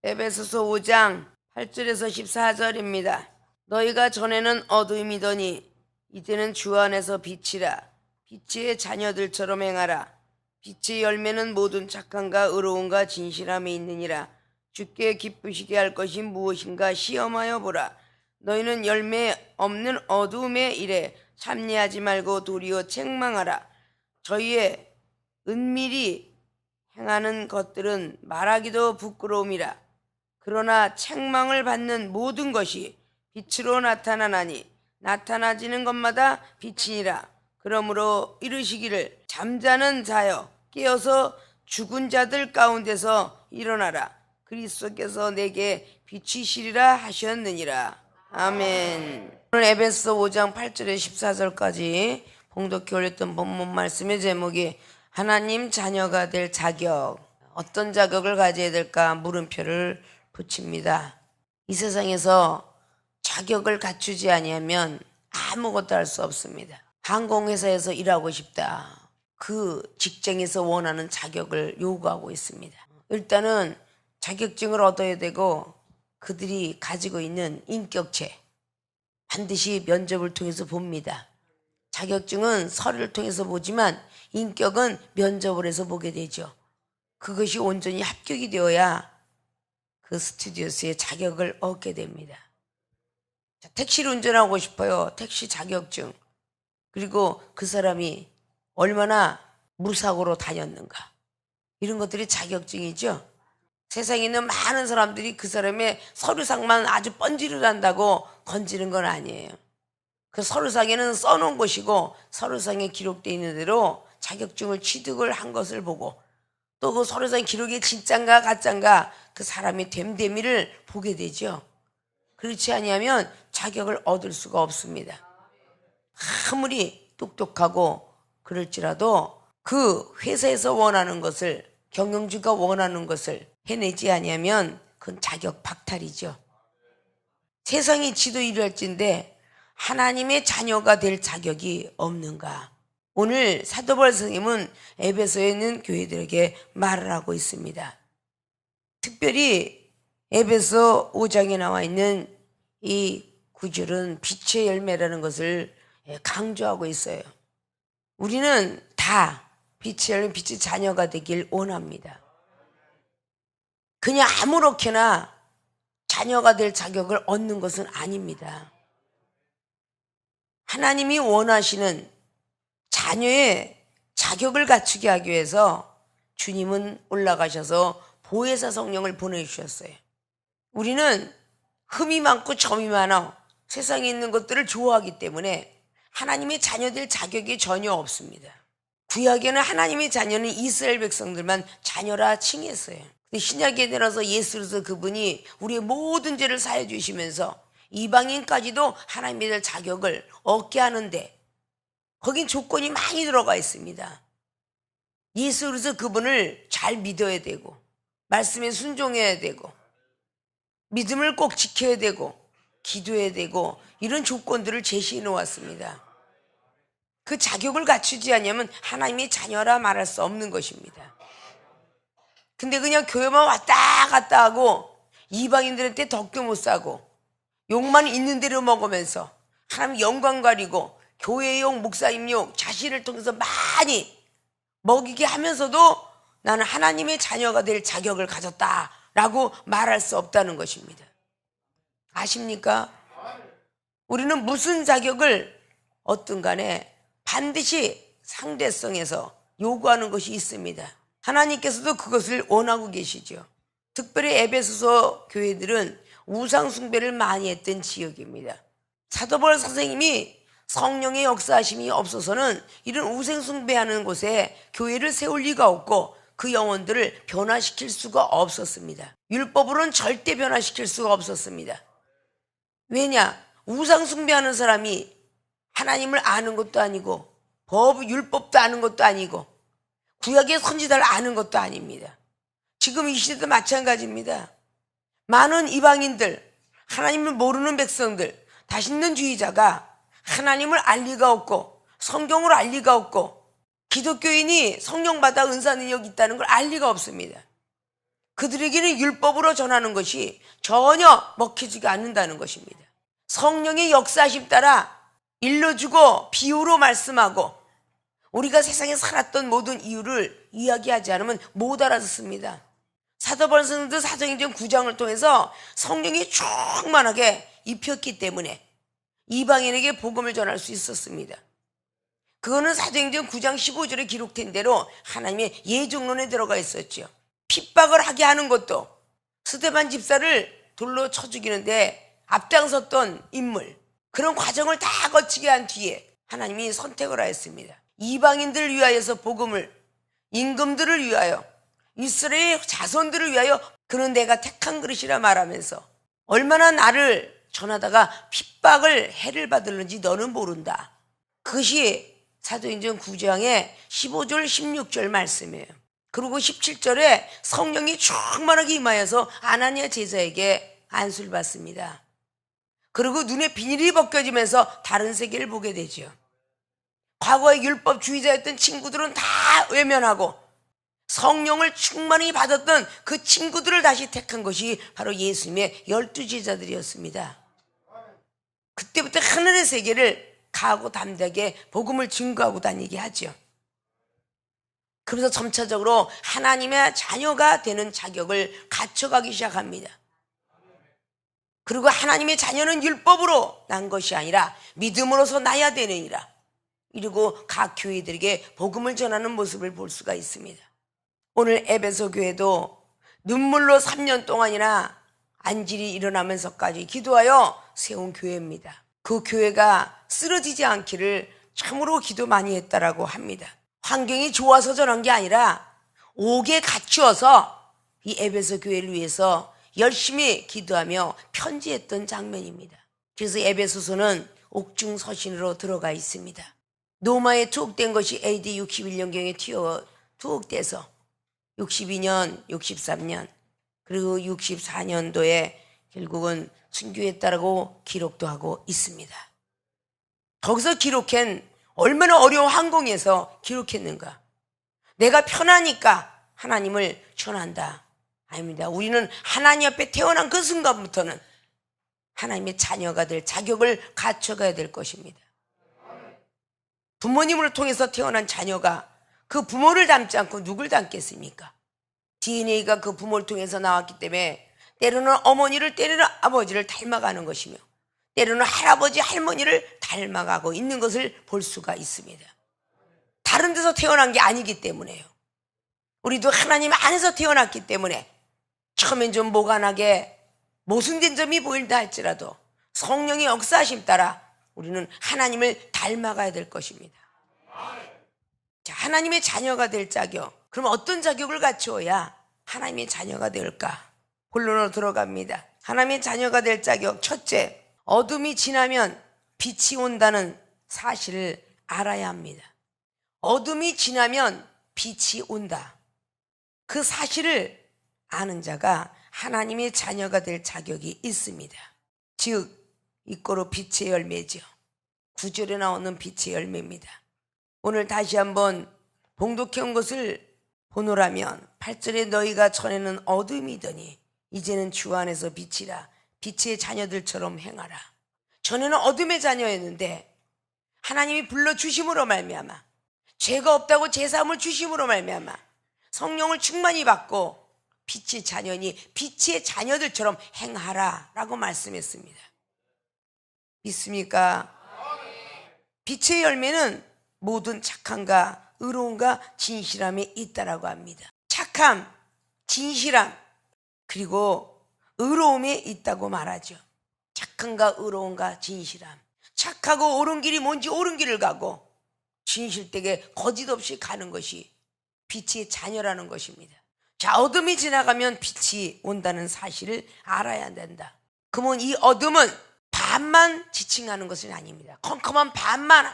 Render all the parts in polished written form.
에베소서 5장 8절에서 14절입니다. 너희가 전에는 어두움이더니 이제는 주 안에서 빛이라. 빛의 자녀들처럼 행하라. 빛의 열매는 모든 착함과 의로움과 진실함에 있느니라. 주께 기쁘시게 할 것이 무엇인가 시험하여 보라. 너희는 열매 없는 어두움의 일에 참여하지 말고 도리어 책망하라. 저희의 은밀히 행하는 것들은 말하기도 부끄러움이라. 그러나 책망을 받는 모든 것이 빛으로 나타나나니 나타나지는 것마다 빛이니라. 그러므로 이르시기를 잠자는 자여 깨어서 죽은 자들 가운데서 일어나라. 그리스도께서 내게 빛이시리라 하셨느니라. 아멘. 오늘 에베소 5장 8절에 14절까지 봉독해 올렸던 본문 말씀의 제목이 하나님 자녀가 될 자격, 어떤 자격을 가져야 될까 물음표를 붙입니다. 이 세상에서 자격을 갖추지 아니하면 아무것도 할 수 없습니다. 항공회사에서 일하고 싶다. 그 직장에서 원하는 자격을 요구하고 있습니다. 일단은 자격증을 얻어야 되고 그들이 가지고 있는 인격체 반드시 면접을 통해서 봅니다. 자격증은 서류를 통해서 보지만 인격은 면접을 해서 보게 되죠. 그것이 온전히 합격이 되어야 그 스튜디오스의 자격을 얻게 됩니다. 자, 택시를 운전하고 싶어요. 택시 자격증. 그리고 그 사람이 얼마나 무사고로 다녔는가. 이런 것들이 자격증이죠. 세상에 있는 많은 사람들이 그 사람의 서류상만 아주 번지르르 한다고 건지는 건 아니에요. 그 서류상에는 써놓은 것이고 서류상에 기록되어 있는 대로 자격증을 취득을 한 것을 보고 또 그 서류상 기록이 진짠가 가짠가 그 사람의 됨됨이를 보게 되죠. 그렇지 아니하면 자격을 얻을 수가 없습니다. 아무리 똑똑하고 그럴지라도 그 회사에서 원하는 것을 경영주가 원하는 것을 해내지 아니하면 그건 자격 박탈이죠. 세상이 지도 이럴진데 하나님의 자녀가 될 자격이 없는가? 오늘 사도 바울 선생님은 에베소에 있는 교회들에게 말을 하고 있습니다. 특별히 에베소 5장에 나와 있는 이 구절은 빛의 열매라는 것을 강조하고 있어요. 우리는 다 빛의 열매, 빛의 자녀가 되길 원합니다. 그냥 아무렇게나 자녀가 될 자격을 얻는 것은 아닙니다. 하나님이 원하시는 자녀의 자격을 갖추게 하기 위해서 주님은 올라가셔서 보혜사 성령을 보내주셨어요. 우리는 흠이 많고 점이 많아 세상에 있는 것들을 좋아하기 때문에 하나님의 자녀될 자격이 전혀 없습니다. 구약에는 하나님의 자녀는 이스라엘 백성들만 자녀라 칭했어요. 근데 신약에 들어서 예수로서 그분이 우리의 모든 죄를 사해 주시면서 이방인까지도 하나님의 될 자격을 얻게 하는데 거긴 조건이 많이 들어가 있습니다. 예수로서 그분을 잘 믿어야 되고 말씀에 순종해야 되고 믿음을 꼭 지켜야 되고 기도해야 되고 이런 조건들을 제시해 놓았습니다. 그 자격을 갖추지 않으면 하나님의 자녀라 말할 수 없는 것입니다. 근데 그냥 교회만 왔다 갔다 하고 이방인들한테 덕도 못 사고 욕만 있는 대로 먹으면서 하나님 영광 가리고 교회 욕, 목사님 욕, 자신을 통해서 많이 먹이게 하면서도 나는 하나님의 자녀가 될 자격을 가졌다라고 말할 수 없다는 것입니다. 아십니까? 우리는 무슨 자격을 얻든 간에 반드시 상대성에서 요구하는 것이 있습니다. 하나님께서도 그것을 원하고 계시죠. 특별히 에베소서 교회들은 우상 숭배를 많이 했던 지역입니다. 사도 바울 선생님이 성령의 역사하심이 없어서는 이런 우상 숭배하는 곳에 교회를 세울 리가 없고 그 영혼들을 변화시킬 수가 없었습니다. 율법으로는 절대 변화시킬 수가 없었습니다. 왜냐? 우상 숭배하는 사람이 하나님을 아는 것도 아니고 율법도 아는 것도 아니고 구약의 선지자를 아는 것도 아닙니다. 지금 이 시대도 마찬가지입니다. 많은 이방인들, 하나님을 모르는 백성들, 다신론주의자가 하나님을 알 리가 없고 성경을 알 리가 없고 기독교인이 성령받아 은사 능력이 있다는 걸 알 리가 없습니다. 그들에게는 율법으로 전하는 것이 전혀 먹히지가 않는다는 것입니다. 성령의 역사심 따라 일러주고 비유로 말씀하고 우리가 세상에 살았던 모든 이유를 이야기하지 않으면 못 알아듣습니다. 사도 바울도 사도행전 9장을 통해서 성령이 충만하게 입혔기 때문에 이방인에게 복음을 전할 수 있었습니다. 그거는 사도행전 9장 15절에 기록된 대로 하나님의 예정론에 들어가 있었죠. 핍박을 하게 하는 것도 스데반 집사를 돌로 쳐 죽이는데 앞장섰던 인물, 그런 과정을 다 거치게 한 뒤에 하나님이 선택을 하였습니다. 이방인들을 위하여서 복음을, 임금들을 위하여, 이스라엘 자손들을 위하여 그는 내가 택한 그릇이라 말하면서 얼마나 나를 전하다가 핍박을 해를 받을는지 너는 모른다. 그것이 사도행전 9장의 15절 16절 말씀이에요. 그리고 17절에 성령이 충만하게 임하여서 아나니아 제자에게 안수를 받습니다. 그리고 눈에 비닐이 벗겨지면서 다른 세계를 보게 되죠. 과거의 율법주의자였던 친구들은 다 외면하고 성령을 충만히 받았던 그 친구들을 다시 택한 것이 바로 예수님의 12제자들이었습니다. 그때부터 하늘의 세계를 가고 담대하게 복음을 증거하고 다니게 하죠. 그래서 점차적으로 하나님의 자녀가 되는 자격을 갖춰가기 시작합니다. 그리고 하나님의 자녀는 율법으로 난 것이 아니라 믿음으로서 나야 되느니라. 이러고 각 교회들에게 복음을 전하는 모습을 볼 수가 있습니다. 오늘 에베소 교회도 눈물로 3년 동안이나 안질이 일어나면서까지 기도하여 세운 교회입니다. 그 교회가 쓰러지지 않기를 참으로 기도 많이 했다라고 합니다. 환경이 좋아서 저런 게 아니라 옥에 갇혀서 이 에베소 교회를 위해서 열심히 기도하며 편지했던 장면입니다. 그래서 에베소서는 옥중 서신으로 들어가 있습니다. 로마에 투옥된 것이 AD 61년경에 투옥돼서 62년, 63년 그리고 64년도에 결국은 순교했다라고 기록도 하고 있습니다. 거기서 기록한 얼마나 어려운 환경에서 기록했는가. 내가 편하니까 하나님을 전한다. 아닙니다. 우리는 하나님 앞에 태어난 그 순간부터는 하나님의 자녀가 될 자격을 갖춰가야 될 것입니다. 부모님을 통해서 태어난 자녀가 그 부모를 닮지 않고 누굴 닮겠습니까? DNA가 그 부모를 통해서 나왔기 때문에 때로는 어머니를, 때로는 아버지를 닮아가는 것이며 때로는 할아버지, 할머니를 닮아가고 있는 것을 볼 수가 있습니다. 다른 데서 태어난 게 아니기 때문에요. 우리도 하나님 안에서 태어났기 때문에 처음엔 좀 모간하게 모순된 점이 보인다 할지라도 성령의 역사하심 따라 우리는 하나님을 닮아가야 될 것입니다. 자, 하나님의 자녀가 될 자격. 그럼 어떤 자격을 갖추어야 하나님의 자녀가 될까? 본론으로 들어갑니다. 하나님의 자녀가 될 자격. 첫째, 어둠이 지나면 빛이 온다는 사실을 알아야 합니다. 어둠이 지나면 빛이 온다. 그 사실을 아는 자가 하나님의 자녀가 될 자격이 있습니다. 즉, 이꼬로 빛의 열매죠. 9절에 나오는 빛의 열매입니다. 오늘 다시 한번 봉독해온 것을 보노라면 8절에 너희가 전에는 어둠이더니 이제는 주 안에서 빛이라. 빛의 자녀들처럼 행하라. 전에는 어둠의 자녀였는데 하나님이 불러주심으로 말미암아 죄가 없다고 제사함을 주심으로 말미암아 성령을 충만히 받고 빛의 자녀니 빛의 자녀들처럼 행하라 라고 말씀했습니다. 믿습니까? 빛의 열매는 모든 착함과 의로움과 진실함이 있다라고 합니다. 착함, 진실함, 그리고 의로움이 있다고 말하죠. 착함과 의로움과 진실함. 착하고 옳은 길이 뭔지 옳은 길을 가고 진실되게 거짓 없이 가는 것이 빛의 자녀라는 것입니다. 자, 어둠이 지나가면 빛이 온다는 사실을 알아야 된다. 그러면 이 어둠은 밤만 지칭하는 것은 아닙니다. 컴컴한 밤만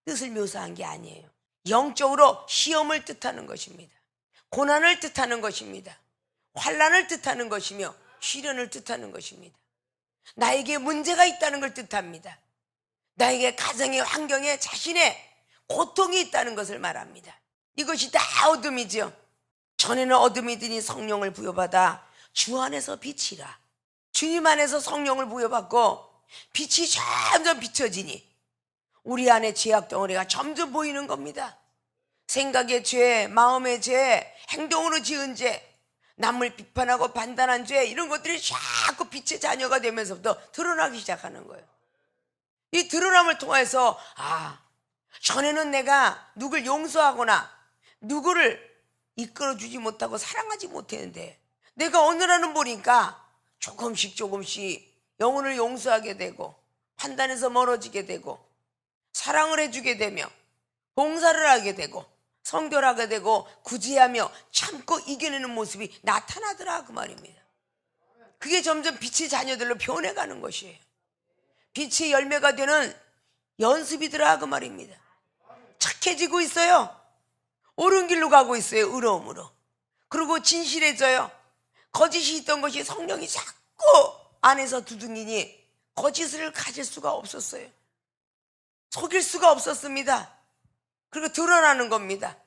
뜻을 묘사한 게 아니에요. 영적으로 시험을 뜻하는 것입니다. 고난을 뜻하는 것입니다. 환난을 뜻하는 것이며 시련을 뜻하는 것입니다. 나에게 문제가 있다는 걸 뜻합니다. 나에게 가정의 환경에 자신의 고통이 있다는 것을 말합니다. 이것이 다 어둠이죠. 전에는 어둠이더니 성령을 부여받아 주 안에서 빛이라. 주님 안에서 성령을 부여받고 빛이 점점 비춰지니 우리 안에 죄악 덩어리가 점점 보이는 겁니다. 생각의 죄, 마음의 죄, 행동으로 지은 죄, 남을 비판하고 판단한 죄, 이런 것들이 자꾸 빛의 자녀가 되면서부터 드러나기 시작하는 거예요. 이 드러남을 통해서 전에는 내가 누굴 용서하거나 누구를 이끌어주지 못하고 사랑하지 못했는데 내가 어느 날은 보니까 조금씩 영혼을 용서하게 되고 판단에서 멀어지게 되고 사랑을 해주게 되며 봉사를 하게 되고 성결하게 되고 구제하며 참고 이겨내는 모습이 나타나더라, 그 말입니다. 그게 점점 빛의 자녀들로 변해가는 것이에요. 빛의 열매가 되는 연습이더라, 그 말입니다. 착해지고 있어요. 옳은 길로 가고 있어요, 의로움으로. 그리고 진실해져요. 거짓이 있던 것이 성령이 자꾸 안에서 두둥이니 거짓을 가질 수가 없었어요. 속일 수가 없었습니다. 그리고 드러나는 겁니다.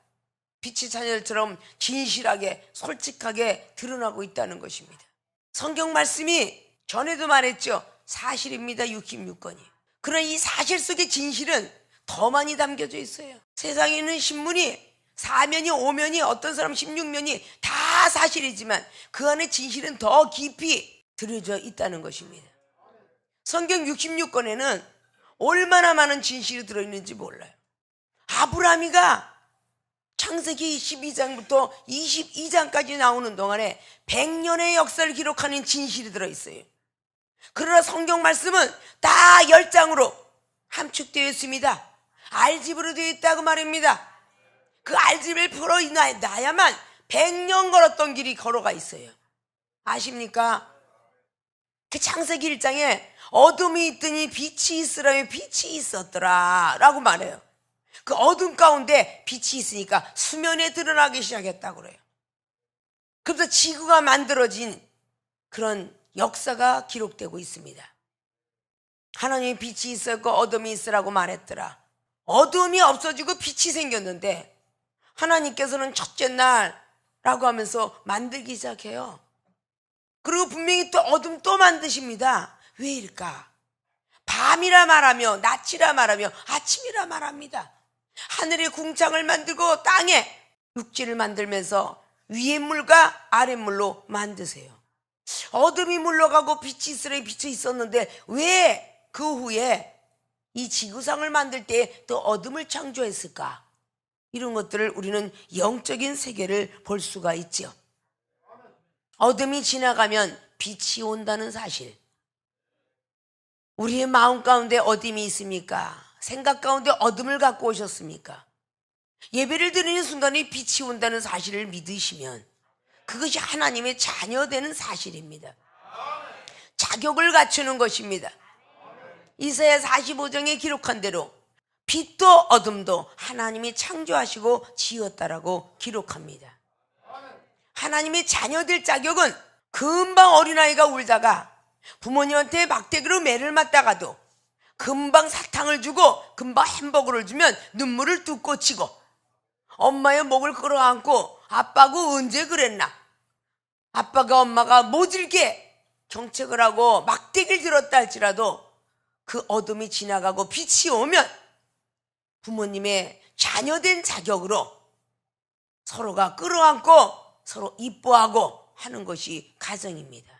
빛의 자녀들처럼 진실하게 솔직하게 드러나고 있다는 것입니다. 성경 말씀이 전에도 말했죠. 사실입니다. 66권이. 그러나 이 사실 속의 진실은 더 많이 담겨져 있어요. 세상에 있는 신문이 4면이 5면이 어떤 사람 16면이 다 사실이지만 그 안에 진실은 더 깊이 들여져 있다는 것입니다. 성경 66권에는 얼마나 많은 진실이 들어있는지 몰라요. 아브라함이가 창세기 12장부터 22장까지 나오는 동안에 100년의 역사를 기록하는 진실이 들어있어요. 그러나 성경 말씀은 다 10장으로 함축되어 있습니다. 알집으로 되어 있다고 말입니다. 그 알집을 풀어 놔야만 100년 걸었던 길이 걸어가 있어요. 아십니까? 그 창세기 1장에 어둠이 있더니 빛이 있으라며 빛이 있었더라 라고 말해요. 그 어둠 가운데 빛이 있으니까 수면에 드러나기 시작했다고 그래요. 그래서 지구가 만들어진 그런 역사가 기록되고 있습니다. 하나님이 빛이 있었고 어둠이 있으라고 말했더라. 어둠이 없어지고 빛이 생겼는데 하나님께서는 첫째 날라고 하면서 만들기 시작해요. 그리고 분명히 또 어둠 또 만드십니다. 왜일까? 밤이라 말하며 낮이라 말하며 아침이라 말합니다. 하늘에 궁창을 만들고 땅에 육지를 만들면서 위의 물과 아랫 물로 만드세요. 어둠이 물러가고 빛이 있으려 빛이 있었는데 왜 그 후에 이 지구상을 만들 때 또 어둠을 창조했을까? 이런 것들을 우리는 영적인 세계를 볼 수가 있죠. 어둠이 지나가면 빛이 온다는 사실. 우리의 마음 가운데 어둠이 있습니까? 생각 가운데 어둠을 갖고 오셨습니까? 예배를 드리는 순간에 빛이 온다는 사실을 믿으시면 그것이 하나님의 자녀되는 사실입니다. 자격을 갖추는 것입니다. 이사야 45장에 기록한 대로 빛도 어둠도 하나님이 창조하시고 지었다라고 기록합니다. 하나님의 자녀들 자격은 금방 어린아이가 울다가 부모님한테 막대기로 매를 맞다가도 금방 사탕을 주고 금방 햄버거를 주면 눈물을 뚝 치고 엄마의 목을 끌어안고 아빠고 언제 그랬나? 아빠가 엄마가 모질게 경책을 하고 막대기를 들었다 할지라도 그 어둠이 지나가고 빛이 오면 부모님의 자녀된 자격으로 서로가 끌어안고 서로 이뻐하고 하는 것이 가정입니다.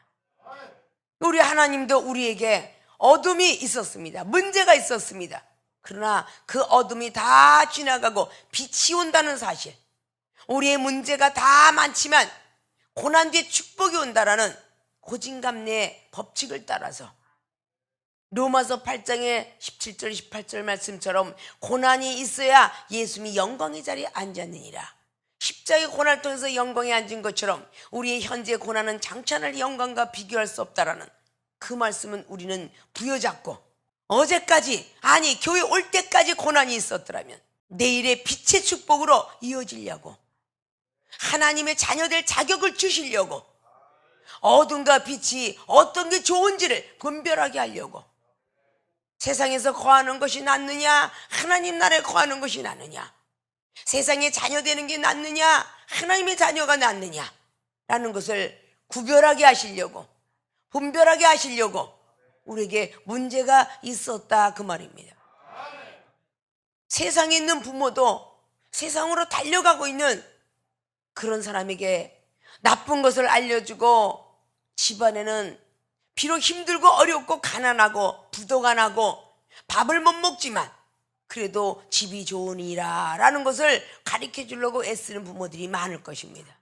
우리 하나님도 우리에게 어둠이 있었습니다. 문제가 있었습니다. 그러나 그 어둠이 다 지나가고 빛이 온다는 사실, 우리의 문제가 다 많지만 고난 뒤에 축복이 온다라는 고진감래의 법칙을 따라서 로마서 8장의 17절 18절 말씀처럼 고난이 있어야 예수님이 영광의 자리에 앉았느니라. 십자가의 고난을 통해서 영광에 앉은 것처럼 우리의 현재 고난은 장차날 영광과 비교할 수 없다라는 그 말씀은 우리는 부여잡고 어제까지, 아니 교회 올 때까지 고난이 있었더라면 내일의 빛의 축복으로 이어지려고, 하나님의 자녀될 자격을 주시려고, 어둠과 빛이 어떤 게 좋은지를 분별하게 하려고, 세상에서 거하는 것이 낫느냐 하나님 나라에 거하는 것이 낫느냐, 세상의 자녀 되는 게 낫느냐, 하나님의 자녀가 낫느냐 라는 것을 구별하게 하시려고, 분별하게 하시려고 우리에게 문제가 있었다 그 말입니다. 세상에 있는 부모도 세상으로 달려가고 있는 그런 사람에게 나쁜 것을 알려주고, 집안에는 비록 힘들고 어렵고 가난하고 부도가 밥을 못 먹지만 그래도 집이 좋으니라 라는 것을 가르쳐 주려고 애쓰는 부모들이 많을 것입니다.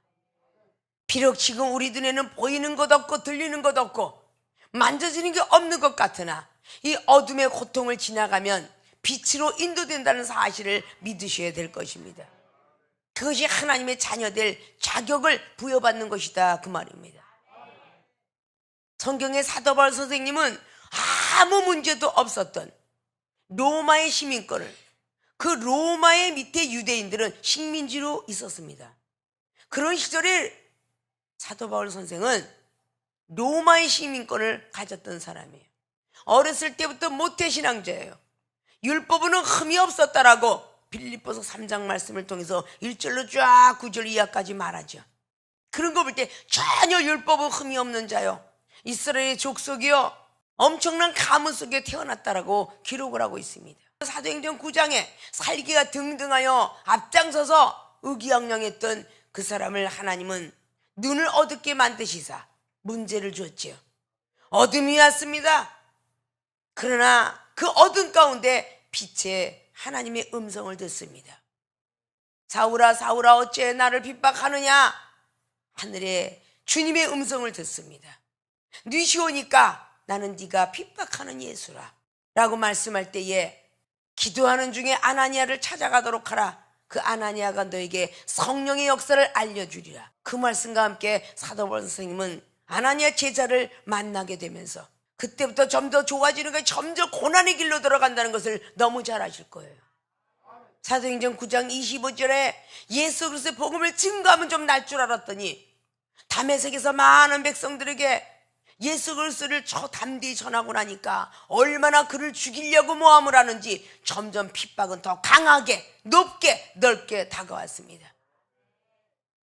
비록 지금 우리 눈에는 보이는 것 없고 들리는 것 없고 만져지는 게 없는 것 같으나 이 어둠의 고통을 지나가면 빛으로 인도된다는 사실을 믿으셔야 될 것입니다. 그것이 하나님의 자녀될 자격을 부여받는 것이다 그 말입니다. 성경의 사도 바울 선생님은 아무 문제도 없었던 로마의 시민권을, 그 로마의 밑에 유대인들은 식민지로 있었습니다. 그런 시절에 사도 바울 선생은 로마의 시민권을 가졌던 사람이에요. 어렸을 때부터 모태신앙자예요. 율법은 흠이 없었다라고 빌립보서 3장 말씀을 통해서 1절로 쫙 9절 이하까지 말하죠. 그런 거 볼 때 전혀 율법은 흠이 없는 자요, 이스라엘의 족속이요, 엄청난 가문 속에 태어났다라고 기록을 하고 있습니다. 사도행전 9장에 살기가 등등하여 앞장서서 의기양양했던 그 사람을 하나님은 눈을 어둡게 만드시사 문제를 주었지요. 어둠이 왔습니다. 그러나 그 어둠 가운데 빛의 하나님의 음성을 듣습니다. 사울아 사울아 어찌 나를 핍박하느냐. 하늘에 주님의 음성을 듣습니다. 네 시오니까 나는 네가 핍박하는 예수라 라고 말씀할 때에 기도하는 중에 아나니아를 찾아가도록 하라. 그 아나니아가 너에게 성령의 역사를 알려주리라. 그 말씀과 함께 사도 바울 선생님은 아나니아 제자를 만나게 되면서 그때부터 좀 더 좋아지는 것이 점점 고난의 길로 들어간다는 것을 너무 잘 아실 거예요. 사도행전 9장 25절에 예수 그리스도의 복음을 증거하면 좀 날 줄 알았더니 다메섹에서 많은 백성들에게 예수 그리스도를 담대히 전하고 나니까 얼마나 그를 죽이려고 모함을 하는지 점점 핍박은 더 강하게 높게 넓게 다가왔습니다.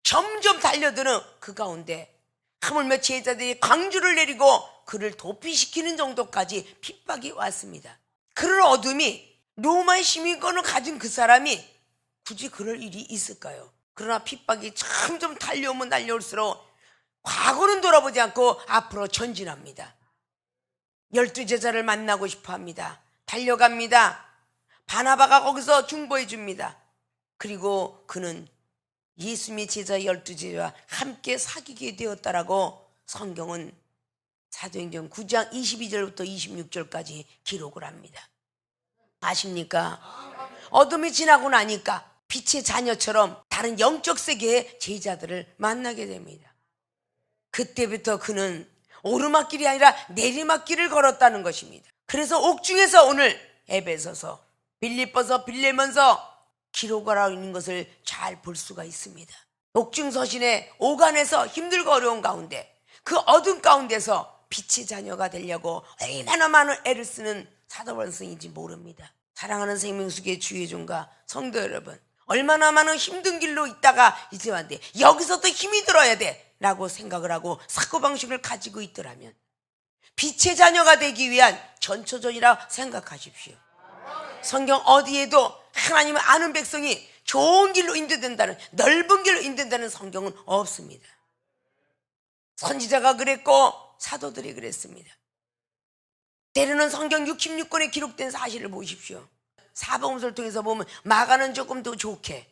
점점 달려드는 그 가운데 하물며 제자들이 광주를 내리고 그를 도피시키는 정도까지 핍박이 왔습니다. 그런 어둠이 로마의 시민권을 가진 그 사람이 굳이 그럴 일이 있을까요? 그러나 핍박이 점점 달려오면 달려올수록 과거는 돌아보지 않고 앞으로 전진합니다. 12제자를 만나고 싶어 합니다. 달려갑니다. 바나바가 거기서 중보해 줍니다. 그리고 그는 예수님의 제자 12제자와 함께 사귀게 되었다라고 성경은 사도행전 9장 22절부터 26절까지 기록을 합니다. 아십니까? 어둠이 지나고 나니까 빛의 자녀처럼 다른 영적 세계의 제자들을 만나게 됩니다. 그때부터 그는 오르막길이 아니라 내리막길을 걸었다는 것입니다. 그래서 옥중에서 오늘 에베소서, 빌립보서, 빌레몬서 기록을 하고 있는 것을 잘 볼 수가 있습니다. 옥중 서신의 오간에서 힘들고 어려운 가운데 그 어둠 가운데서 빛의 자녀가 되려고 얼마나 많은 애를 쓰는 사도 바울 선생인지 모릅니다. 사랑하는 생명수교의 주의 종과 성도 여러분, 얼마나 많은 힘든 길로 있다가 이제 왔는데 여기서 또 힘이 들어야 돼 라고 생각을 하고 사고방식을 가지고 있더라면 빛의 자녀가 되기 위한 전초전이라 생각하십시오. 성경 어디에도 하나님을 아는 백성이 좋은 길로 인도된다는, 넓은 길로 인도된다는 성경은 없습니다. 선지자가 그랬고 사도들이 그랬습니다. 때로는 성경 66권에 기록된 사실을 보십시오. 사복음서를 통해서 보면 마가는 조금 더 좋게,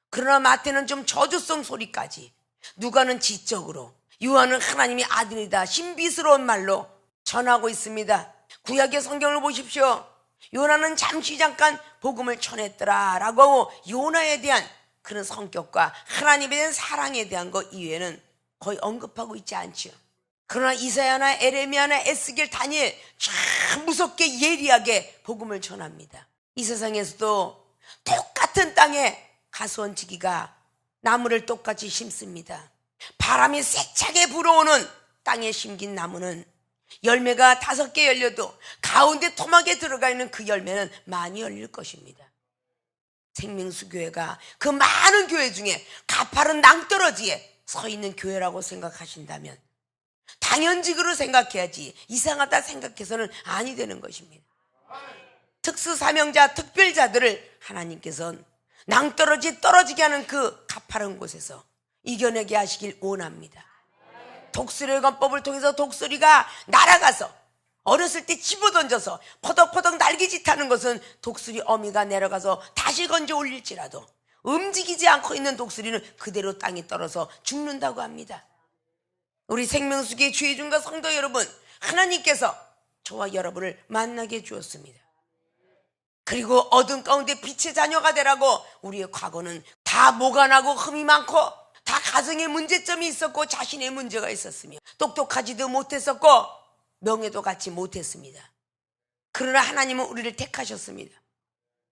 그러나 마태는 좀 저주성 소리까지, 누가는 지적으로, 요한은 하나님의 아들이다 신비스러운 말로 전하고 있습니다. 구약의 성경을 보십시오. 요나는 잠깐 복음을 전했더라 라고 하고 요나에 대한 그런 성격과 하나님에 대한 사랑에 대한 것 이외에는 거의 언급하고 있지 않죠. 그러나 이사야나 에레미야나 에스겔, 다니엘 참 무섭게 예리하게 복음을 전합니다. 이 세상에서도 똑같은 땅에 가수원치기가 나무를 똑같이 심습니다. 바람이 세차게 불어오는 땅에 심긴 나무는 열매가 5개 열려도 가운데 토막에 들어가 있는 그 열매는 많이 열릴 것입니다. 생명수 교회가 그 많은 교회 중에 가파른 낭떠러지에 서 있는 교회라고 생각하신다면 당연직으로 생각해야지 이상하다 생각해서는 아니 되는 것입니다. 특수사명자 특별자들을 하나님께서는 낭떠러지 떨어지게 하는 그 가파른 곳에서 이겨내게 하시길 원합니다. 독수리의 권법을 통해서 독수리가 날아가서 어렸을 때 집어던져서 퍼덕퍼덕 날개짓하는 것은 독수리 어미가 내려가서 다시 건져 올릴지라도 움직이지 않고 있는 독수리는 그대로 땅에 떨어져 죽는다고 합니다. 우리 생명수기의 주의중과 성도 여러분, 하나님께서 저와 여러분을 만나게 주었습니다. 그리고 어둠 가운데 빛의 자녀가 되라고 우리의 과거는 다 모관하고 흠이 많고 다 가정에 문제점이 있었고 자신의 문제가 있었으며 똑똑하지도 못했었고 명예도 갖지 못했습니다. 그러나 하나님은 우리를 택하셨습니다.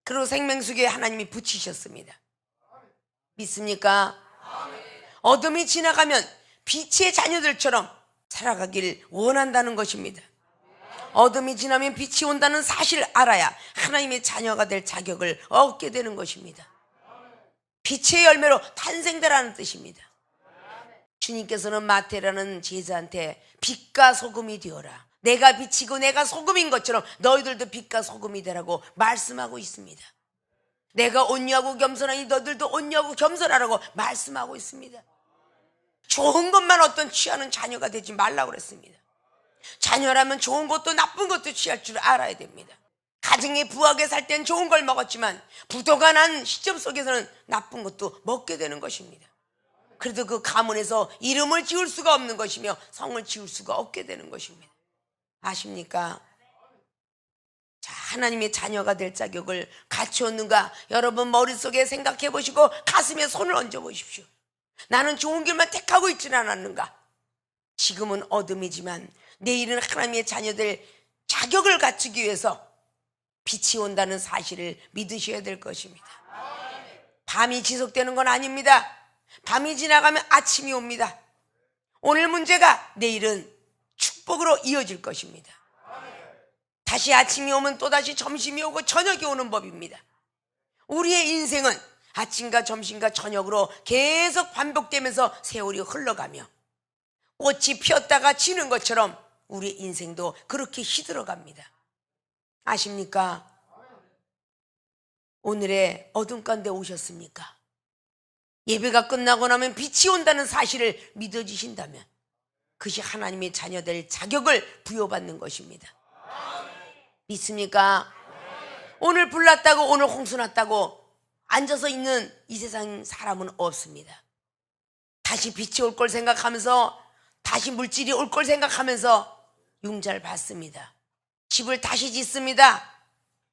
그리고 생명수기에 하나님이 붙이셨습니다. 믿습니까? 어둠이 지나가면 빛의 자녀들처럼 살아가길 원한다는 것입니다. 어둠이 지나면 빛이 온다는 사실을 알아야 하나님의 자녀가 될 자격을 얻게 되는 것입니다. 빛의 열매로 탄생되라는 뜻입니다. 주님께서는 마태라는 제자한테 빛과 소금이 되어라. 내가 빛이고 내가 소금인 것처럼 너희들도 빛과 소금이 되라고 말씀하고 있습니다. 내가 온유하고 겸손하니 너희들도 온유하고 겸손하라고 말씀하고 있습니다. 좋은 것만 어떤 취하는 자녀가 되지 말라고 그랬습니다. 자녀라면 좋은 것도 나쁜 것도 취할 줄 알아야 됩니다. 가정에 부하게 살 땐 좋은 걸 먹었지만 부도가 난 시점 속에서는 나쁜 것도 먹게 되는 것입니다. 그래도 그 가문에서 이름을 지울 수가 없는 것이며 성을 지울 수가 없게 되는 것입니다. 아십니까? 자, 하나님의 자녀가 될 자격을 갖추었는가? 여러분 머릿속에 생각해 보시고 가슴에 손을 얹어 보십시오. 나는 좋은 길만 택하고 있지는 않았는가? 지금은 어둠이지만 내일은 하나님의 자녀들 자격을 갖추기 위해서 빛이 온다는 사실을 믿으셔야 될 것입니다. 밤이 지속되는 건 아닙니다. 밤이 지나가면 아침이 옵니다. 오늘 문제가 내일은 축복으로 이어질 것입니다. 다시 아침이 오면 또다시 점심이 오고 저녁이 오는 법입니다. 우리의 인생은 아침과 점심과 저녁으로 계속 반복되면서 세월이 흘러가며 꽃이 피었다가 지는 것처럼 우리의 인생도 그렇게 시들어갑니다. 아십니까? 오늘의 어둠 가운데 오셨습니까? 예배가 끝나고 나면 빛이 온다는 사실을 믿어지신다면 그것이 하나님의 자녀될 자격을 부여받는 것입니다. 믿습니까? 오늘 불 났다고 오늘 홍수 났다고 앉아서 있는 이 세상 사람은 없습니다. 다시 빛이 올 걸 생각하면서 다시 물질이 올 걸 생각하면서 융자를 받습니다. 집을 다시 짓습니다.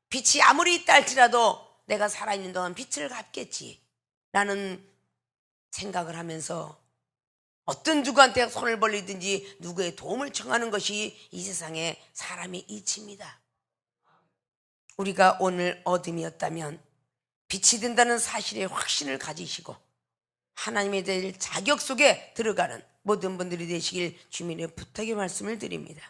빛이 아무리 있다 할지라도 내가 살아있는 동안 빛을 갚겠지 라는 생각을 하면서 어떤 누구한테 손을 벌리든지 누구의 도움을 청하는 것이 이 세상의 사람의 이치입니다. 우리가 오늘 어둠이었다면 빛이 된다는 사실에 확신을 가지시고 하나님에 대한 자격 속에 들어가는 모든 분들이 되시길 주님의 부탁의 말씀을 드립니다.